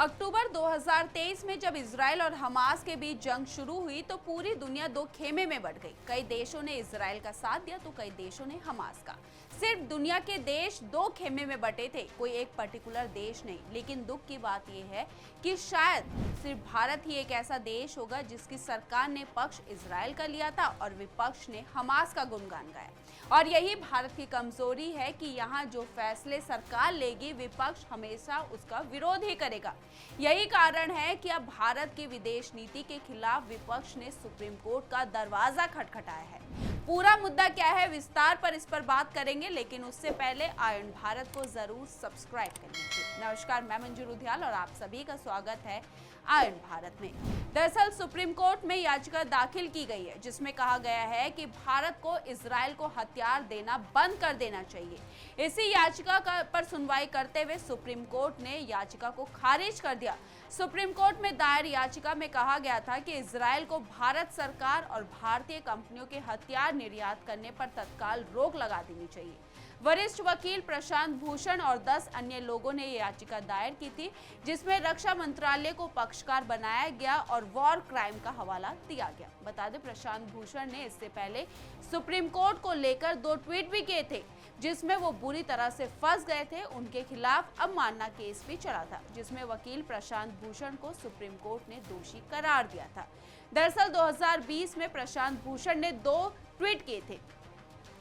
अक्टूबर 2023 में जब इजराइल और हमास के बीच जंग शुरू हुई तो पूरी दुनिया दो खेमे में बंट गई। कई देशों ने इजराइल का साथ दिया तो कई देशों ने हमास का। सिर्फ दुनिया के देश दो खेमे में बटे थे, कोई एक पर्टिकुलर देश नहीं। लेकिन दुख की बात यह है कि शायद सिर्फ भारत ही एक ऐसा देश होगा जिसकी सरकार ने पक्ष इजराइल का लिया था और विपक्ष ने हमास का गुणगान गाया। और यही भारत की कमजोरी है कि यहाँ जो फैसले सरकार लेगी, विपक्ष हमेशा उसका विरोध ही करेगा। यही कारण है कि अब भारत की विदेश नीति के खिलाफ विपक्ष ने सुप्रीम कोर्ट का दरवाजा खटखटाया है। पूरा मुद्दा क्या है, विस्तार पर इस पर बात करेंगे, लेकिन उससे पहले आयन भारत को जरूर सब्सक्राइब कर लीजिए। नमस्कार, मैं मंजू रुधियाल और आप सभी का स्वागत है आयन भारत में। दरअसल सुप्रीम कोर्ट में याचिका दाखिल की गई है जिसमें कहा गया है कि भारत को इजराइल को हथियार देना बंद कर देना चाहिए। इसी याचिका पर सुनवाई करते हुए सुप्रीम कोर्ट ने याचिका को खारिज कर दिया। सुप्रीम कोर्ट में दायर याचिका में कहा गया था कि इजराइल को भारत सरकार और भारतीय कंपनियों के हथियार निर्यात करने पर तत्काल रोक लगा देनी चाहिए। वरिष्ठ वकील प्रशांत भूषण और 10 अन्य लोगों ने याचिका दायर की थी जिसमें रक्षा मंत्रालय को पक्षकार बनाया गया और वॉर क्राइम का हवाला दिया गया। बता दें, प्रशांत भूषण ने इससे पहले सुप्रीम कोर्ट को लेकर 2 ट्वीट भी किए थे जिसमें वो बुरी तरह से फंस गए थे। उनके खिलाफ अवमानना केस भी चला था जिसमें वकील प्रशांत भूषण को सुप्रीम कोर्ट ने दोषी करार दिया था। दरअसल 2020 में प्रशांत भूषण ने 2 ट्वीट किए थे।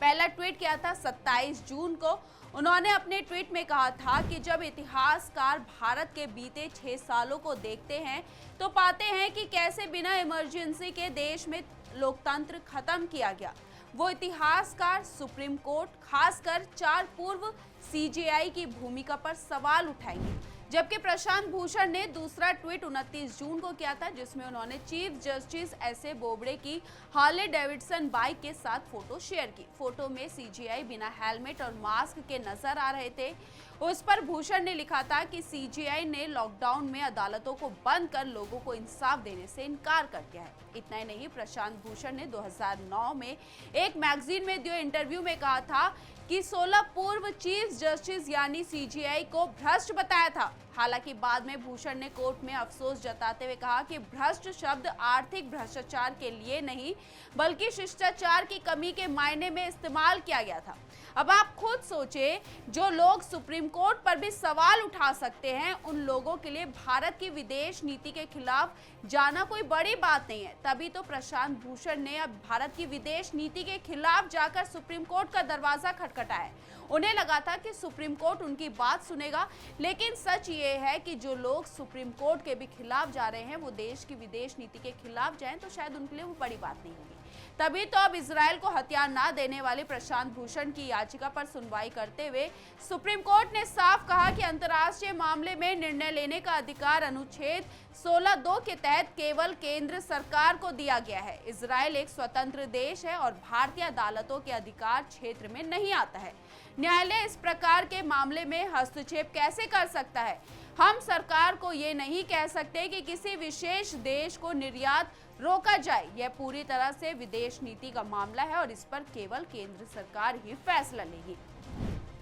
पहला ट्वीट किया था 27 जून को। उन्होंने अपने ट्वीट में कहा था कि जब इतिहासकार भारत के बीते 6 सालों को देखते हैं तो पाते हैं कि कैसे बिना इमरजेंसी के देश में लोकतंत्र खत्म किया गया। वो इतिहासकार सुप्रीम कोर्ट, खासकर 4 पूर्व सीजेआई की भूमिका पर सवाल उठाएंगे। जबकि प्रशांत भूषण ने दूसरा ट्वीट 29 जून को किया था जिसमें उन्होंने चीफ जस्टिस एसए बोबड़े की हार्ले डेविडसन बाइक के साथ फोटो शेयर की। फोटो में सीजेआई बिना हेलमेट और मास्क के नजर आ रहे थे। उस पर भूषण ने लिखा था कि सीजेआई ने लॉकडाउन में अदालतों को बंद कर लोगों को इंसाफ देने से इनकार कर दिया है। इतना ही नहीं, प्रशांत भूषण ने 2009 में एक मैगजीन में दिए इंटरव्यू में कहा था कि 16 पूर्व चीफ जस्टिस यानी सीजेआई को भ्रष्ट बताया था। हालांकि बाद में भूषण ने कोर्ट में अफसोस जताते हुए कहा कि भ्रष्ट शब्द आर्थिक भ्रष्टाचार के लिए नहीं बल्कि शिष्टाचार की कमी के मायने में इस्तेमाल किया गया था। अब आप खुद सोचें, जो लोग सुप्रीम कोर्ट पर भी सवाल उठा सकते हैं उन लोगों के लिए भारत की विदेश नीति के खिलाफ जाना कोई बड़ी बात नहीं है। तभी तो प्रशांत भूषण ने अब भारत की विदेश नीति के खिलाफ जाकर सुप्रीम कोर्ट का दरवाजा खटखटाया। उन्हें लगा था कि सुप्रीम कोर्ट उनकी बात सुनेगा, लेकिन सच ये है कि जो लोग सुप्रीम कोर्ट के भी खिलाफ जा रहे हैं वो देश की विदेश नीति के खिलाफ जाएं तो शायद उनके लिए वो बड़ी बात नहीं होगी। तभी तो अब इजराइल को हथियार ना देने वाले प्रशांत भूषण की याचिका पर सुनवाई करते हुए सुप्रीम कोर्ट ने साफ कहा कि अंतर्राष्ट्रीय मामले में निर्णय लेने का अधिकार अनुच्छेद 16(2) के तहत केवल केंद्र सरकार को दिया गया है। इजराइल एक स्वतंत्र देश है और भारतीय अदालतों के अधिकार क्षेत्र में नहीं आता है। न्यायालय इस प्रकार के मामले में हस्तक्षेप कैसे कर सकता है? हम सरकार को ये नहीं कह सकते कि किसी विशेष देश को निर्यात रोका जाए। यह पूरी तरह से विदेश नीति का मामला है और इस पर केवल केंद्र सरकार ही फैसला लेगी।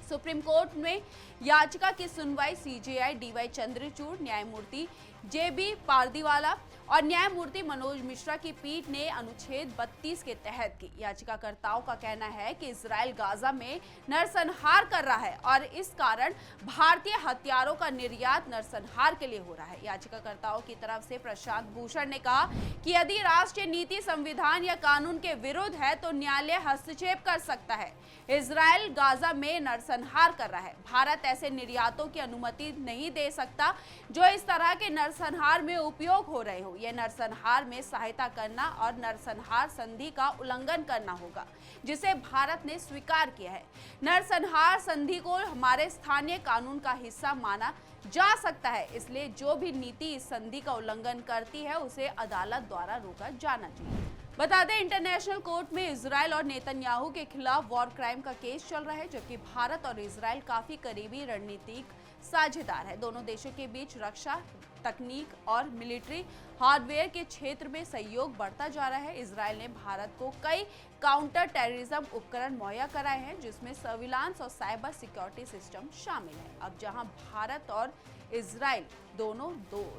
सुप्रीम कोर्ट में याचिका की सुनवाई सीजेआई डीवाई चंद्रचूड़, न्यायमूर्ति जेबी पारदीवाला और न्यायमूर्ति मनोज मिश्रा की पीठ ने अनुच्छेद 32 के तहत की। याचिकाकर्ताओं का कहना है कि इजराइल गाजा में नरसंहार कर रहा है और इस कारण भारतीय हथियारों का निर्यात नरसंहार के लिए हो रहा है। याचिकाकर्ताओं की तरफ से प्रशांत भूषण ने कहा कि यदि राष्ट्रीय नीति संविधान या कानून के विरुद्ध है तो न्यायालय हस्तक्षेप कर सकता है। इजराइल गाजा में नरसंहार कर रहा है। भारत ऐसे निर्यातों की अनुमति नहीं दे सकता जो इस तरह के नरसंहार में उपयोग हो रहे हो। यह नरसंहार में सहायता करना और नरसंहार संधि का उल्लंघन करना होगा जिसे भारत ने स्वीकार किया है। नरसंहार संधि को हमारे स्थानीय कानून का हिस्सा माना जा सकता है, इसलिए जो भी नीति इस संधि का उल्लंघन करती है उसे अदालत द्वारा रोका जाना चाहिए। बता दें, इंटरनेशनल कोर्ट में इजराइल और नेतन्याहू के खिलाफ वॉर क्राइम का केस चल रहा है, जबकि भारत और इजराइल काफी करीबी रणनीतिक साझेदार है। दोनों देशों के बीच रक्षा, तकनीक और मिलिट्री हार्डवेयर के क्षेत्र में सहयोग बढ़ता जा रहा है। इजराइल ने भारत को कई काउंटर टेररिज्म उपकरण मुहैया कराए हैं जिसमें सर्विलांस और साइबर सिक्योरिटी सिस्टम शामिल है। अब जहां भारत और इजराइल दोनों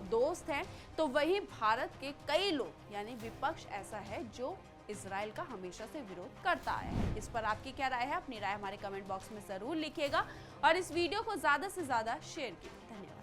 दोस्त हैं, तो वहीं भारत के कई लोग यानी विपक्ष ऐसा है जो इजराइल का हमेशा से विरोध करता आया है। इस पर आपकी क्या राय है? अपनी राय हमारे कमेंट बॉक्स में जरूर लिखिएगा और इस वीडियो को ज्यादा से ज्यादा शेयर कीजिए। धन्यवाद।